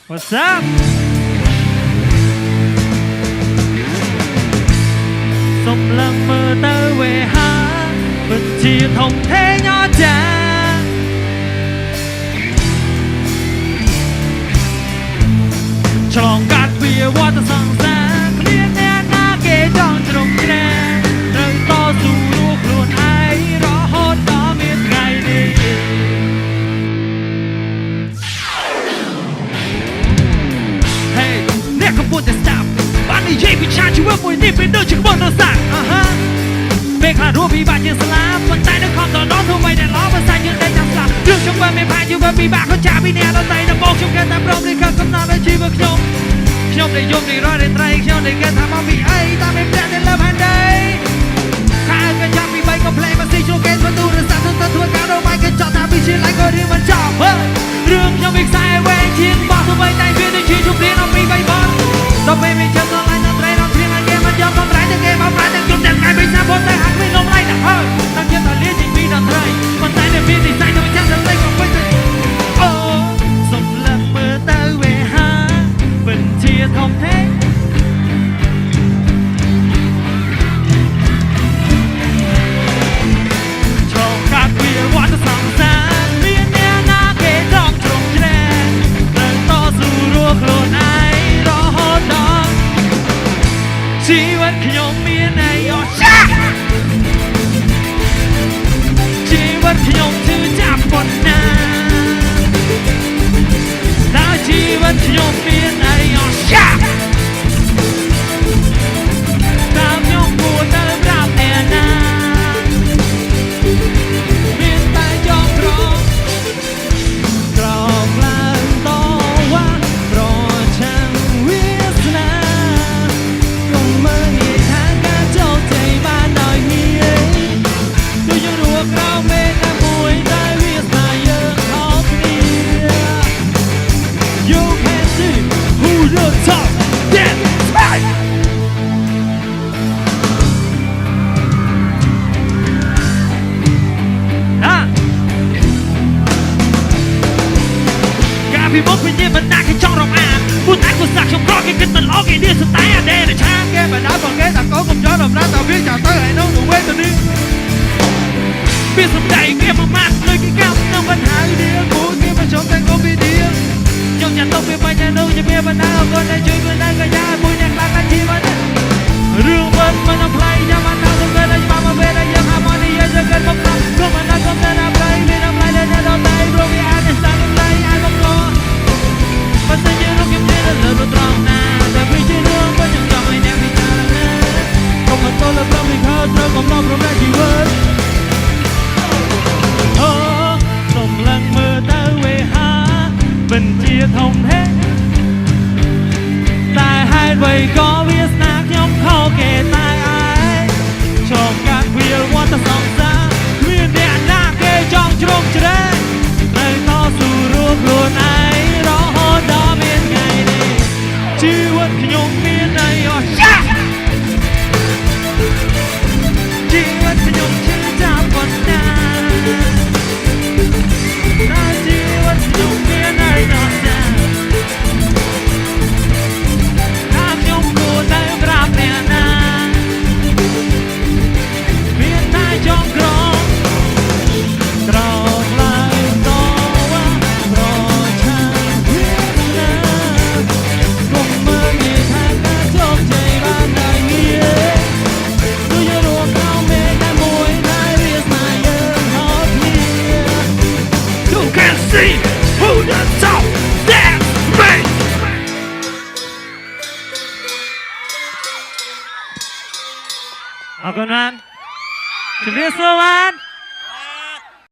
What's up សុំឡើងមើលទៅវេហាពិតជាធំធេងអស្ចារ្យឆ្លងកាត់វាវត្តសង្សារគ្មានអ្នកណាគេចង់ជ្រំជ្រែងត្រូវតស៊ូរស់ខ្លួនឯងរហូតដល់មានថ្ងៃនេះអ្នកកំពុងតែស្ដាប់បាននិយាយពីឆាជីវិតមួយនេះពេលដូចជាក្បួនដោះសាពេលខ្លះរស់ពីបាក់ជាស្លាប់ប៉ុន្តែនៅខំដល់ដល់ធ្វើໄວតែល្អបើសាច់យើងតែចាំស្លាប់រឿងខ្ញុំមិនមានផាជីវិតពីបាក់ក៏ចាពីអ្នកដទៃដល់មកខ្ញុំគេតែព្រមរៀបកំណត់ឲ្យជីវិតខ្ញុំដែលយំនេះរត់ត្រីខ្ញុំដែលគេថាមកពីអីតាមមានប្រាក់តែលើផែនដីខាងក៏ចាប់ពី3ក៏ផ្លេមកស៊ីជ្រុលគេធ្វើទូរស័ព្ទទៅធ្វើការដល់មកគេចោទថាពីជាឡៃក៏រឿងមិនចប់រឿងខ្ញុំវាខ្សែវែងជាងបោះទៅតែវាដូចជាជុំរៀនអំពី3បនដល់ពេលមានចាំដល់ឡាយដល់ត្រីដល់ព្រៀងឲ្យគេមកយកកំរៃទៅគេមកប្រាក់តែគ្រប់តែថ្ងៃពេញសាប់តែហាក់មានលំឡៃទៅហើយតាមចិត្តដល់លាជាងពីដល់ត្រីប៉ុន្តែនៅមាននិស័យទៅចាំដល់លេខក៏ពេញទៅអូសុំលឹកមើលទៅវេហាពិតជាធំធេងឆ្លងកាត់វាវត្តសង្សារមានអ្នកណាគេចង់ជ្រំជ្រែងត្រូវតស៊ូរស់ខ្លួនឯងរហូតដល់ជីវិតខ្ញុំមានអីអស្ចារ្យជីវិតខ្ញុំឈឺចាប់ប៉ុណ្ណាដល់ជីវិតខ្ញុំមានអីអស្ចារ្យតាមខ្ញុំគួរទៅប្រាប់អ្នកណាមានតែចង់ក្រមឡើងតវ៉ាប្រចាំវាសនាកុំមើលងាយថាការចោទជ័យបានដោយងាយដូចយើងរស់ក្រោមមេឃតែមួយតែវាស្នាយើងខុសគ្នា You can see who the top then right ការពីមុខវិញ្ញាណមិនដាក់គេចង់រំអានពួកតែគាត់សាក់ខ្ញុំក្រគេគិតមិនល្អគេនេះស្តែអដេរឆាគេបដាបងគេថាកូនកុំចោលដំណាំតើវាចាំទៅឯនោះទៅវិញទៅនេះពីសំដីគេមកម៉ាក់លើគេកាប់នៅមិនហើយឌីលគូគេមកចង់តែកុំពីឌីលខ្ញុំចាំទៅពីបាញ់នៅជាមានបណ្ដាអរគុណដែលជួយខ្លួនឯងក៏យ៉ាមួយអ្នកខ្លះកាជីវិតរឿងមិនមិនផ្លៃចាំមកទៅគេដែលច្បាស់មកពេលដែលយើងហាមកនេះយើងទៅកើតមកខ្ញុំក៏មិនដឹងក៏តែណាផ្លៃមានផ្លៃដែលដល់តែព្រោះវាអាចស្ដាប់ផ្លៃអាចមកលោបើសិនជាលោកខ្ញុំទៅលើត្រង់ណាតែវាជារឿងបើខ្ញុំចង់ឲ្យអ្នកពិចារណាកុំមកទល់ប្រំពីខើត្រូវកំឡុងប្រមាណជីវិតអូសូមឡើងមើលទៅវេហាពិតជាធំធេងតែហេតុអ្វីក៏វាស្នាខ្ញុំខុសគេតែឯងឆ្លងកាត់វាវត្តសង្សារគ្មានអ្នកណាគេចង់ជ្រំជ្រែងត្រូវតស៊ូរស់ខ្លួនឯងរហូតដល់មានថ្ងៃនេះជីវិតខ្ញុំមានអីអស្ចារ្យជីវិតខ្ញុំឈឺចាប់ប៉ុណ្ណាដល់ជីវិតខ្ញុំមានអីអស្ចារ្យតាមខ្ញុំគួរទៅប្រាប់អ្នកណាមានតែចង់ក្រមត្រង់ឡើងតវ៉ាប្រឆាំងវាណាកុំមើលងាយថាការជោគជ័យបានដោយងាយដូចយើងរស់ក្រោមមេឃតែមួយតែវាស្នាយើងខុសគ្នា You can see who the top that's me អរគុណបានជំរាបសួរបាន